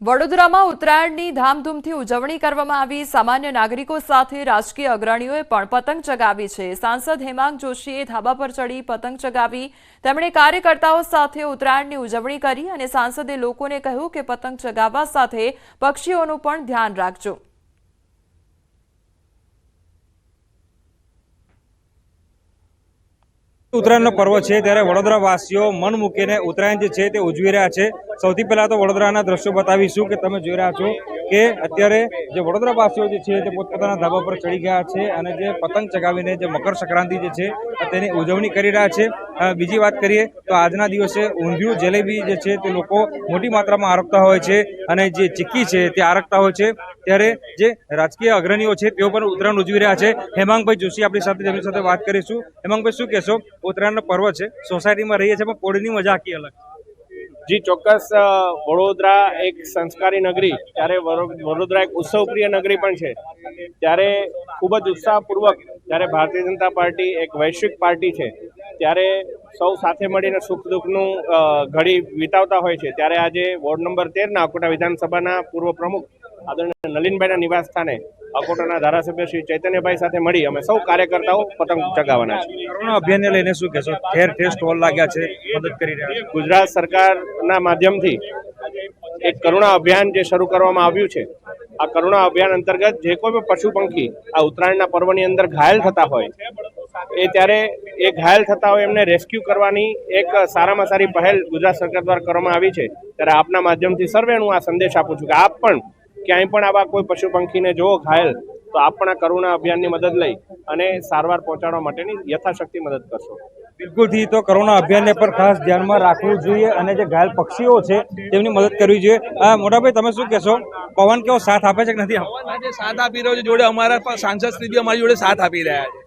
વડોદરામાં ઉત્તરાયણની ધામધૂમથી ઉજવણી કરવામાં આવી। સામાન્ય નાગરિકો સાથે રાજકીય અગ્રણીઓએ પણ પતંગ ચગાવી છે। સાંસદ હેમાંગ જોશીએ ધાબા પર ચડી પતંગ ચગાવી। તેમણે કાર્યકર્તાઓ સાથે ઉત્તરાયણની ઉજવણી કરી અને સાંસદે લોકોને કહ્યું કે પતંગ ચગાવવા સાથે પક્ષીઓનું પણ ધ્યાન રાખજો। ઉત્તરાયણનો પર્વ છે ત્યારે વડોદરાવાસીઓ મન મૂકીને ઉત્તરાયણ જે છે તે ઉજવી રહ્યા છે। સૌથી પહેલા તો વડોદરાના દ્રશ્યો બતાવીશું કે તમે જોઈ રહ્યા છો કે અત્યારે જે વડોદરાવાસીઓ જે છે તે પોતપોતાના ધાબા પર ચડી ગયા છે અને જે પતંગ ચગાવીને જે મકર સંક્રાંતિ જે છે તેની ઉજવણી કરી રહ્યા છે। બીજી વાત કરીએ તો આજના દિવસે ઊંધિયું જલેબી જે છે તે લોકો મોટી માત્રામાં આરગતા હોય છે અને જે ચીક્કી છે તે આરગતા હોય છે। ત્યારે જે રાજકીય અગ્રણીઓ છે તેઓ પણ ઉત્તરાયણ ઉજવી રહ્યા છે। હેમાંગભાઈ જોશી આપણી સાથે જેમની સાથે વાત કરીશું। હેમાંગભાઈ, શું કહેશો? ઉત્તરાયણનો પર્વ છે, સોસાયટીમાં રહીએ છીએ, પણ પોળીની મજા આખી અલગ। જી ચોક્કસ, વડોદરા એક સંસ્કારી નગરી, ત્યારે વડોદરા એક ઉત્સવપ્રિય નગરી પણ છે। ત્યારે ખૂબ જ ઉત્સાહપૂર્વક જ્યારે ભારતીય જનતા પાર્ટી એક વૈશ્વિક પાર્ટી છે ત્યારે સૌ સાથે મળીને સુખ દુઃખનું ઘડી વિતાવતા હોય છે। ત્યારે આજે વોર્ડ નંબર 13ના અકોટા વિધાનસભાના પૂર્વ પ્રમુખ આદરણીય નલિનભાઈના નિવાસ સ્થાને અકોટાના ધારાસભ્ય શ્રી ચૈતન્યભાઈ સાથે મળી અમે સૌ કાર્યકર્તાઓ પતંગ ચગાવવાના છે। કરુણા અભિયાનને લઈને શું કહેશો? ઠેર ઠેર સ્ટોલ લાગ્યા છે, મદદ કરી રહ્યા છે। ગુજરાત સરકારના માધ્યમથી એક કરુણા અભિયાન જે શરૂ કરવામાં આવ્યું છે, આ કરુણા અભિયાન અંતર્ગત જે કોઈ પણ પશુ પંખી આ ઉત્તરાયણના પર્વની અંદર ઘાયલ થતા હોય ત્યારે એ ઘાયલ થતા હોય એમને રેસ્ક્યુ કરવાની એક સારામાં સારી પહેલ ગુજરાત સરકાર દ્વારા કરવામાં આવી છે। ત્યારે આપના માધ્યમથી સર્વે હું આ સંદેશ આપું છું કે આપ પણ ક્યાંય પણ આવા કોઈ પશુ પંખીને જોવો ઘાયલ તો આપ પણ આ કરુણા અભિયાનની મદદ લઈ અને સારવાર પહોંચાડવા માટેની યથાશક્તિ મદદ કરશો। બિલકુલથી તો કરુણા અભિયાનને પણ ખાસ ધ્યાનમાં રાખવું જોઈએ અને જે ઘાયલ પક્ષીઓ છે તેમની મદદ કરવી જોઈએ। મોટાભાઈ, તમે શું કહેશો? પવન કેવો સાથ આપે છે કે નથી? પવન સાથ આપી રહ્યો છે, જોડે અમારા સાંસદ શ્રી બી અમારી જોડે સાથ આપી રહ્યા છે।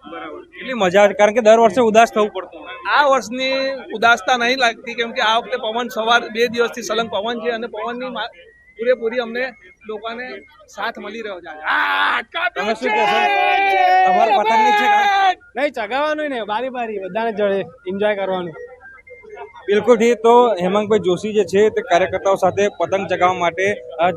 કેટલી મજા આવે, કારણ કે દર વર્ષે ઉદાસ થવું પડતું। આ વર્ષની ઉદાસતા નહીં લાગતી, કેમ કે આ વખતે પવન સવાર 2 દિવસથી સલંગ પવન છે અને પવનની પૂરેપૂરી અમને લોકોને સાથ મળી રહ્યો છે। તમે શું કહેશો? તમારા પતંગની છે નહીં ચગાવવાનું ને બારી બારી બધાને જોડે એન્જોય કરવાનું। બિલકુલથી તો હેમાંગભાઈ જોશી જે છે તે કાર્યકર્તાઓ સાથે પતંગ ચગાવવા માટે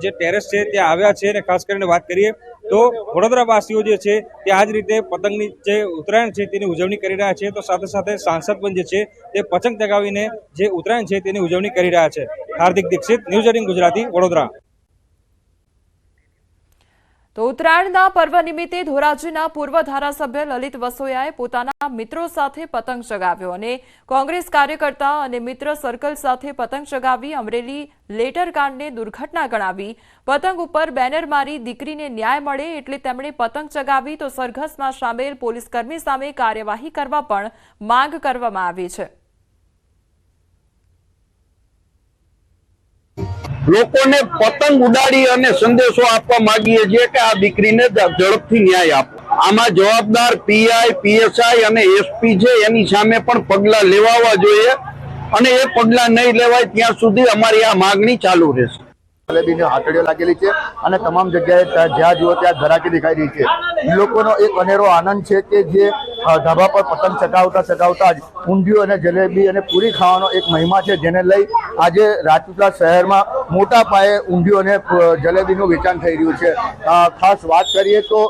જે ટેરેસ છે ત્યાં આવ્યા છે। અને ખાસ કરીને વાત કરીએ તો વડોદરાવાસીઓ જે છે તે આ જ રીતે પતંગની જે ઉત્તરાયણ છે તેની ઉજવણી કરી રહ્યા છે। તો સાથે સાથે સાંસદ પણ જે છે તે પતંગ ચગાવીને જે ઉત્તરાયણ છે તેની ઉજવણી કરી રહ્યા છે। હાર્દિક દીક્ષિત, ન્યૂઝ 18 ગુજરાતી, વડોદરા। તો ઉત્તરાયણના પર્વ નિમિત્તે ધોરાજીના પૂર્વ ધારાસભ્ય લલિત વસોયાએ પોતાના મિત્રો સાથે પતંગ ચગાવ્યો અને કોંગ્રેસ કાર્યકર્તા અને મિત્ર સર્કલ સાથે પતંગ ચગાવી અમરેલી લેટર કાંડને દુર્ઘટના ગણાવી પતંગ ઉપર બેનર મારી દીકરીને ન્યાય મળે એટલે તેમણે પતંગ ચગાવી તો સરઘસમાં સામેલ પોલીસકર્મી સામે કાર્યવાહી કરવા પણ માંગ કરવામાં આવી છે। લોકોને પતંગ ઉડાડી અને સંદેશો આપવા માંગીએ છીએ કે આ દીકરીને ઝડપથી ન્યાય આપો। આમાં જવાબદાર પીઆઈ, પીએસઆઈ અને એસપી છે એની સામે પણ પગલાં લેવાવા જોઈએ અને એ પગલાં નહીં લેવાય ત્યાં સુધી અમારી આ માંગણી ચાલુ રહેશે। જલેબીની હાથડીઓ લાગેલી છે અને તમામ જગ્યાએ જ્યાં જુઓ ત્યાં ધરાકી દેખાઈ રહી છે। લોકોનો એક અનેરો આનંદ છે કે જે ધાબા પર પતંગ ચગાવતા જ ઊંધિયું અને જલેબી અને પૂરી ખાવાનો એક મહિમા છે, જેને લઈ આજે રાજપીપળા શહેરમાં મોટા પાયે ઊંધિયું અને જલેબીનું વેચાણ થઈ રહ્યું છે। ખાસ વાત કરીએ તો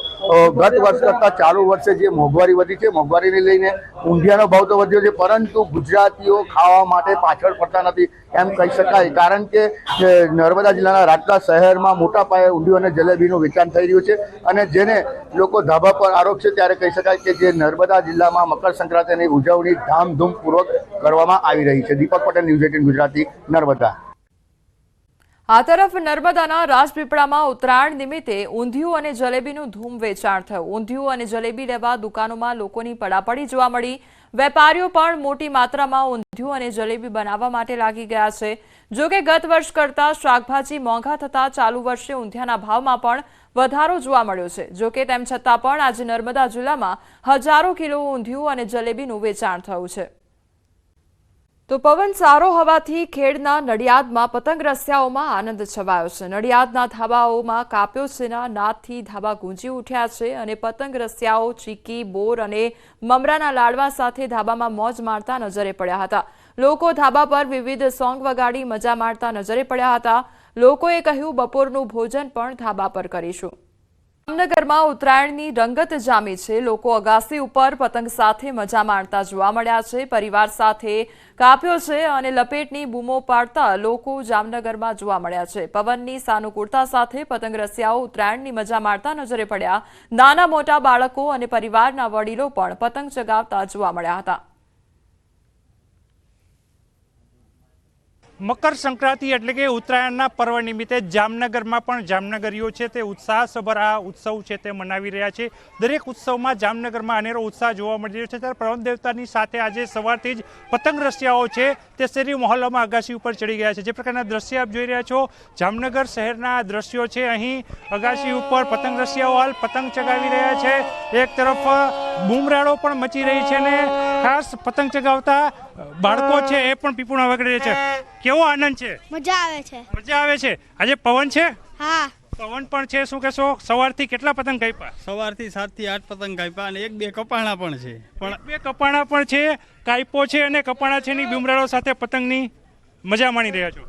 ગત વર્ષ કરતાં ચાલુ વર્ષે જે મોંઘવારી વધી છે, મોંઘવારીને લઈને ઊંધિયાનો ભાવ તો વધ્યો છે, પરંતુ ગુજરાતીઓ ખાવા માટે પાછળ પડતા નથી એમ કહી શકાય, કારણ કે નર્મદા જિલ્લાના રાજપીપળા શહેરમાં મોટા પાયે ઊંધિયું અને જલેબીનું વેચાણ થઈ રહ્યું છે અને જેને લોકો ધાબા પર આરોગશે ત્યારે કહી શકાય કે જે નર્મદા જિલ્લામાં મકર સંક્રાંતિની ઉજવણી ધામધૂમપૂર્વક કરવામાં આવી રહી છે। દીપક પટેલ, ન્યૂઝ 18 ગુજરાતી, નર્મદા। આ તરફ નર્મદાના રાજપીપળામાં ઉત્તરાયણ નિમિત્તે ઊંધિયું અને જલેબીનું ધૂમ વેચાણ થયું। ઊંધિયું અને જલેબી લેવા દુકાનોમાં લોકોની પડાપડી જોવા મળી। વેપારીઓ પણ મોટી માત્રામાં ઊંધિયું અને જલેબી બનાવવા માટે લાગી ગયા છે। જો કે ગત વર્ષ કરતાં શાકભાજી મોંઘા થતાં ચાલુ વર્ષે ઊંધિયાના ભાવમાં પણ વધારો જોવા મળ્યો છે। જો કે તેમ છતાં પણ આજે નર્મદા જિલ્લામાં હજારો કિલો ઊંધિયું અને જલેબીનું વેચાણ થયું છે। તો પવન સારો હોવાથી ખેડના નડિયાદમાં પતંગ રસિયાઓમાં આનંદ છવાયો છે। નડિયાદના ધાબાઓમાં કાપ્યો છેના નાદથી ધાબા ગુંજી ઉઠ્યા છે અને પતંગ રસિયાઓ ચીકી, બોર અને મમરાના લાડવા સાથે ધાબામાં મોજ મારતા નજરે પડ્યા હતા। લોકો ધાબા પર વિવિધ સોંગ વગાડી મજા મારતા નજરે પડ્યા હતા। લોકોએ કહ્યું બપોરનું ભોજન પણ ધાબા પર કરીશું. જામનગરમાં ઉત્તરાયણની રંગત જામી છે. લોકો અગાસી ઉપર પતંગ સાથે મજા માણતા જોવા મળ્યા છે. પરિવાર સાથે કાપ્યો છે અને લપેટની બૂમો પાડતા લોકો જામનગરમાં જોવા મળ્યા છે. પવનની સાનુકૂળતા સાથે પતંગ રસિયાઓ ઉત્તરાયણની મજા માણતા નજરે પડ્યા. નાના મોટા બાળકો અને પરિવારના વડીલો પણ પતંગ ચગાવતા જોવા મળ્યા હતા. મકર સંક્રાંતિ એટલે કે ઉત્તરાયણના પર્વ નિમિત્તે જામનગરમાં પણ જામનગરીઓ છે તે ઉત્સાહસભર આ ઉત્સવ છે તે મનાવી રહ્યા છે. દરેક ઉત્સવમાં જામનગરમાં અનેરો ઉત્સાહ જોવા મળી રહ્યો છે. ત્યારે પવન દેવતાની સાથે આજે સવારથી જ પતંગ રસિયાઓ છે તે શેરી મહોલ્લામાં અગાસી ઉપર ચડી ગયા છે. જે પ્રકારના દ્રશ્ય આપ જોઈ રહ્યા છો, જામનગર શહેરના દ્રશ્યો છે. અહીં અગાસી ઉપર પતંગ રસિયાઓ હાલ પતંગ ચગાવી રહ્યા છે. એક તરફ બૂમરાળો પણ મચી રહી છે ને ખાસ પતંગ ચગાવતા બાળકો છે એ પણ પીપુણા વગાડી રહ્યા છે. કેવો આનંદ છે? મજા આવે છે. મજા આવે છે. આજે પવન છે? હા. પવન પણ છે. શું કહેશો? સવારથી કેટલા પતંગ કાપ્યા? સવારથી 7 થી 8 પતંગ કાપ્યા અને 1-2 કપાણા પણ છે. પણ 2 કપાણા પણ છે, કાપ્યો છે અને કપાણા છે ની બુમરાળો સાથે પતંગની મજા માણી રહ્યા છો.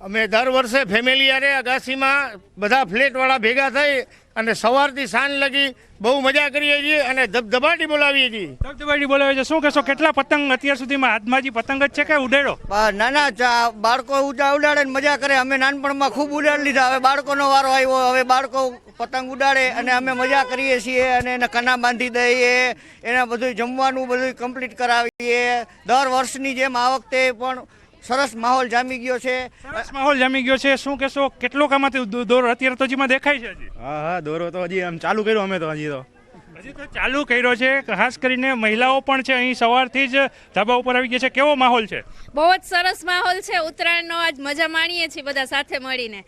અમે દર વર્ષે ફેમિલી યારે અગાસીમાં બધા ફ્લેટવાળા ભેગા થઈ અને સવારથી સાંજ લગી બહુ મજા કરીએ છીએ અને ધબધબાટી બોલાવીએ છીએ. ધબધબાટી બોલાવે છે. શું કહેશો? કેટલા પતંગ અત્યાર સુધીમાં હાથમાં હજી પતંગ જ છે કે ઉડાડો? નાના બાળકો ઉડાડે ને મજા કરે. અમે નાનપણમાં ખૂબ ઉડાડી લીધા. હવે બાળકોનો વારો આવ્યો. હવે બાળકો પતંગ ઉડાડે અને અમે મજા કરીએ છીએ અને એને કના બાંધી દઈએ. એને બધું જમવાનું બધું કમ્પ્લીટ કરાવીએ. દર વર્ષની જેમ આ વખતે પણ સરસ માહોલ જામી ગયો છે. સરસ માહોલ જામી ગયો છે. શું કહેશો? કેટલો કામાંથી દોરો અત્યારે તો જીમાં દેખાય છે? હજી હા, દોરો તો હજી આમ ચાલુ કર્યો અમે તો હજી તો ચાલુ કર્યો છે. ખાસ કરીને મહિલાઓ પણ છે અહીં સવારથી જ ધાબા ઉપર આવી ગયા છે. કેવો માહોલ છે? બહુ જ સરસ માહોલ છે. ઉત્તરાયણનો આજ મજા માણીએ છીએ બધા સાથે મળીને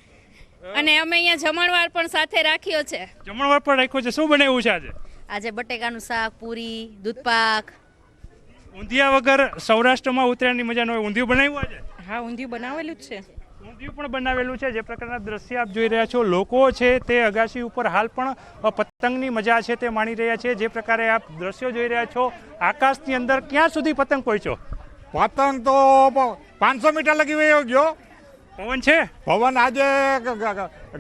અને અમે અહીંયા જમણવાર પણ સાથે રાખ્યો છે. જમણવાર પણ રાખ્યો છે. શું બનાવ્યું છે આજે? આજે બટેકાનું શાક, પૂરી, દૂધપાક. ઊંધિયા વગર સૌરાષ્ટ્રમાં ઉત્તરાયણની મજા ન હોય. ઊંધિયું બનાવ્યું આજે? હા, ઊંધિયું બનાવેલું જ છે. ઊંધિયું પણ બનાવેલું છે. જે પ્રકારના દ્રશ્ય આપ જોઈ રહ્યા છો, લોકો છે તે અગાસી ઉપર હાલ પણ પતંગની મજા છે તે માણી રહ્યા છે. જે પ્રકારે આપ દ્રશ્યો જોઈ રહ્યા છો, આકાશની અંદર ક્યાં સુધી પતંગ પહોંચ્યો? પતંગ તો 500 મીટર લગી વયો ગયો. પવન છે? પવન આજે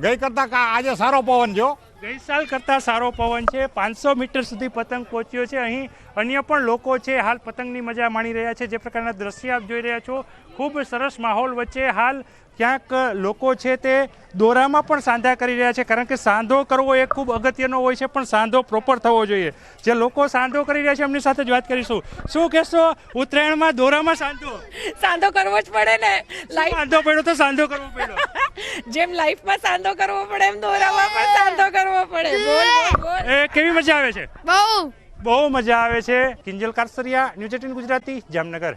ગઈ કરતા આજે સારો પવન જો. ગઈ સાલ કરતાં સારો પવન છે. 500 મીટર સુધી પતંગ પહોંચ્યો છે. અહીં અન્ય પણ લોકો છે હાલ પતંગની મજા માણી રહ્યા છે. જે પ્રકારના દ્રશ્ય આપ જોઈ રહ્યા છો, ખૂબ સરસ માહોલ વચ્ચે હાલ ક્યાંક લોકો છે તે દોરામાં પણ સાંધા કરી રહ્યા છે. કારણ કે સાંધો કરવો એ ખૂબ અગત્યનો હોય છે, પણ સાંધો પ્રોપર થવો જોઈએ. જે લોકો સાંધો કરી રહ્યા છે એમની સાથે જ વાત કરીશું. શું કહેશો? ઉત્તરાયણમાં દોરામાં સાંધો કરવો જ પડે ને. સાંધો પડ્યો તો સાંધો કરવો પડ્યો. જેમ લાઈફમાં સાંધો કરવો પડે એમ દોરામાં પણ સાંધો કરવો પડે. એ કેવી મજા આવે છે? બહુ બહુ મજા આવે છે. કિંજલ કારસરિયા, ન્યૂઝ 18 ગુજરાતી, જામનગર.